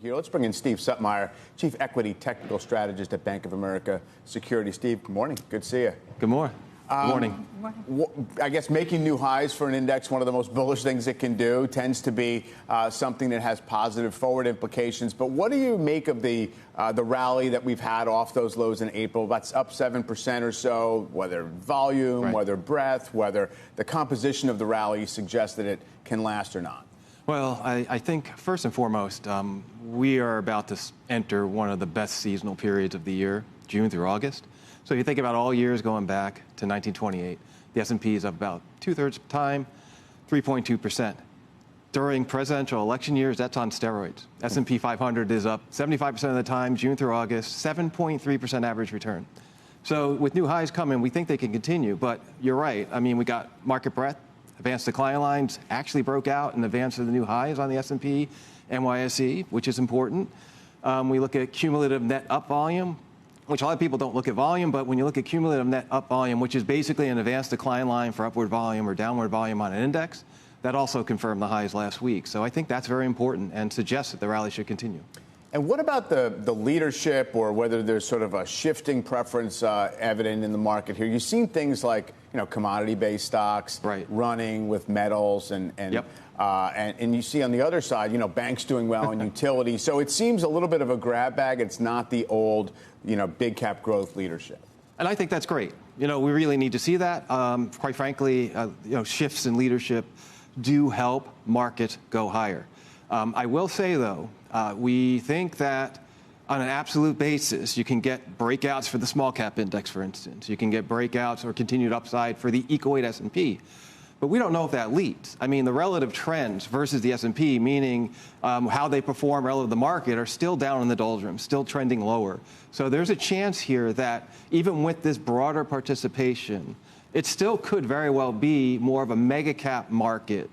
Here, let's bring in Steve Suttmeier, Chief Equity Technical Strategist at Bank of America Securities. Steve, good morning. Good to see you. Good morning. Good morning. I guess making new highs for an index, one of the most bullish things it can do, tends to be something that has positive forward implications. But what do you make of the rally that we've had off those lows in April? That's up 7% or so, whether volume, whether breadth, whether the composition of the rally suggests that it can last or not? Well, I think first and foremost, we are about to enter one of the best seasonal periods of the year, June through August. So if you think about all years going back to 1928, the S&P is up about two-thirds of the time, 3.2%. During presidential election years, that's on steroids. S&P 500 is up 75% of the time, June through August, 7.3% average return. So with new highs coming, we think they can continue. But you're right. I mean, we got market breadth. Advanced decline lines actually broke out in advance of the new highs on the S&P, NYSE, which is important. We look at cumulative net up volume, which a lot of people don't look at volume, but when you look at cumulative net up volume, which is basically an advanced decline line for upward volume or downward volume on an index, that also confirmed the highs last week. So I think that's very important and suggests that the rally should continue. And what about the leadership, or whether there's sort of a shifting preference evident in the market here? You've seen things like, commodity-based stocks running with metals, and you see on the other side, banks doing well and utilities. So it seems a little bit of a grab bag. It's not the old, big cap growth leadership. And I think that's great. We really need to see that. Quite frankly, shifts in leadership do help markets go higher. I will say, though, we think that on an absolute basis, you can get breakouts for the small cap index, for instance. You can get breakouts or continued upside for the eco-weight S&P. But we don't know if that leads. I mean, the relative trends versus the S&P, meaning how they perform relative to the market, are still down in the doldrums, still trending lower. So there's a chance here that even with this broader participation, it still could very well be more of a mega cap market.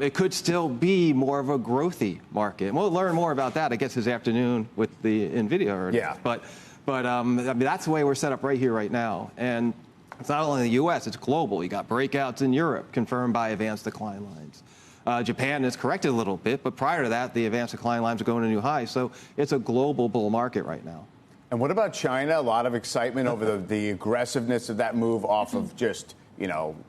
It could still be more of a growthy market. And we'll learn more about that, I guess, this afternoon with the NVIDIA earnings. Yeah. But I mean, that's the way we're set up right here, right now. And it's not only in the U.S., it's global. You got breakouts in Europe confirmed by advanced decline lines. Japan has corrected a little bit, but prior to that, the advanced decline lines are going to new highs. So it's a global bull market right now. And what about China? A lot of excitement over the aggressiveness of that move off of just,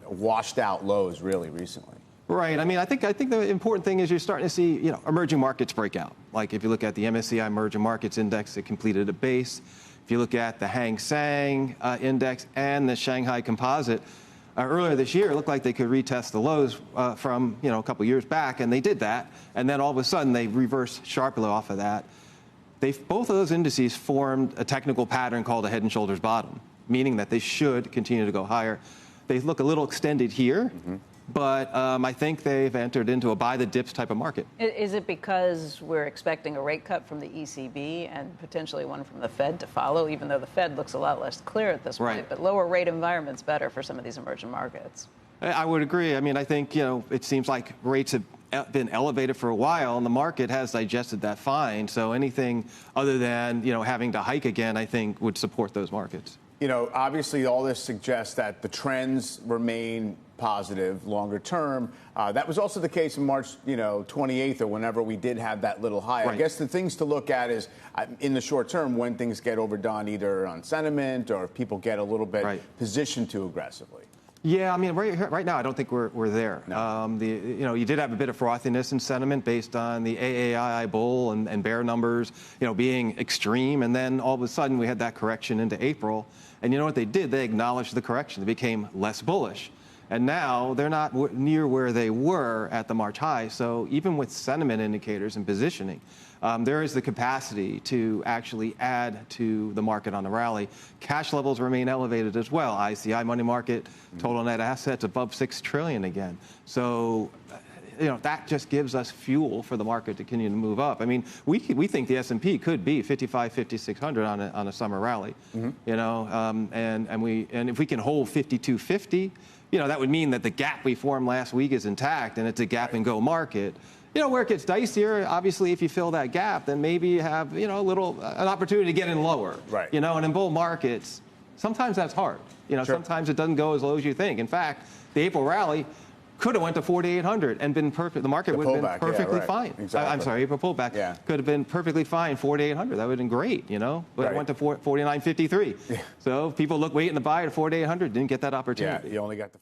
washed out lows really recently. Right. I mean, I think the important thing is you're starting to see, emerging markets break out. Like if you look at the MSCI Emerging Markets Index, it completed a base. If you look at the Hang Seng Index and the Shanghai Composite, earlier this year, it looked like they could retest the lows from, a couple years back, and they did that. And then all of a sudden, they reversed sharply off of that. Both of those indices formed a technical pattern called a head and shoulders bottom, meaning that they should continue to go higher. They look a little extended here. Mm-hmm. But I think they've entered into a buy the dips type of market. Is it because we're expecting a rate cut from the ECB and potentially one from the Fed to follow, even though the Fed looks a lot less clear at this point? But lower rate environment's better for some of these emerging markets. I would agree. I mean, I think, it seems like rates have been elevated for a while, and the market has digested that fine. So anything other than, having to hike again, I think would support those markets. Obviously, all this suggests that the trends remain positive longer term. That was also the case in March, 28th, or whenever we did have that little high. I guess the things to look at is in the short term when things get overdone, either on sentiment or if people get a little bit positioned too aggressively. Yeah, I mean, right now, I don't think we're there. No. You did have a bit of frothiness in sentiment based on the AAII bull and bear numbers, being extreme, and then all of a sudden we had that correction into April. And you know what they did? They acknowledged the correction. They became less bullish. And now they're not near where they were at the March high. So even with sentiment indicators and positioning, there is the capacity to actually add to the market on the rally. Cash levels remain elevated as well. ICI money market, total net assets above $6 trillion again. So, that just gives us fuel for the market to continue to move up. I mean, we think the S&P could be 5,600 on a summer rally. Mm-hmm. And if we can hold 5,250, that would mean that the gap we formed last week is intact, and it's a gap and go market. Where it gets dicier, obviously, if you fill that gap, then maybe you have, an opportunity to get in lower. Right. And in bull markets, sometimes that's hard. Sometimes it doesn't go as low as you think. In fact, the April rally could have went to 4,800 and been perfect. The market would have been perfectly fine. Exactly. I'm sorry, April pullback could have been perfectly fine. 4,800. That would have been great, you know. But it went to 49.53. So people waiting to buy at 4,800 didn't get that opportunity. Yeah, you only got the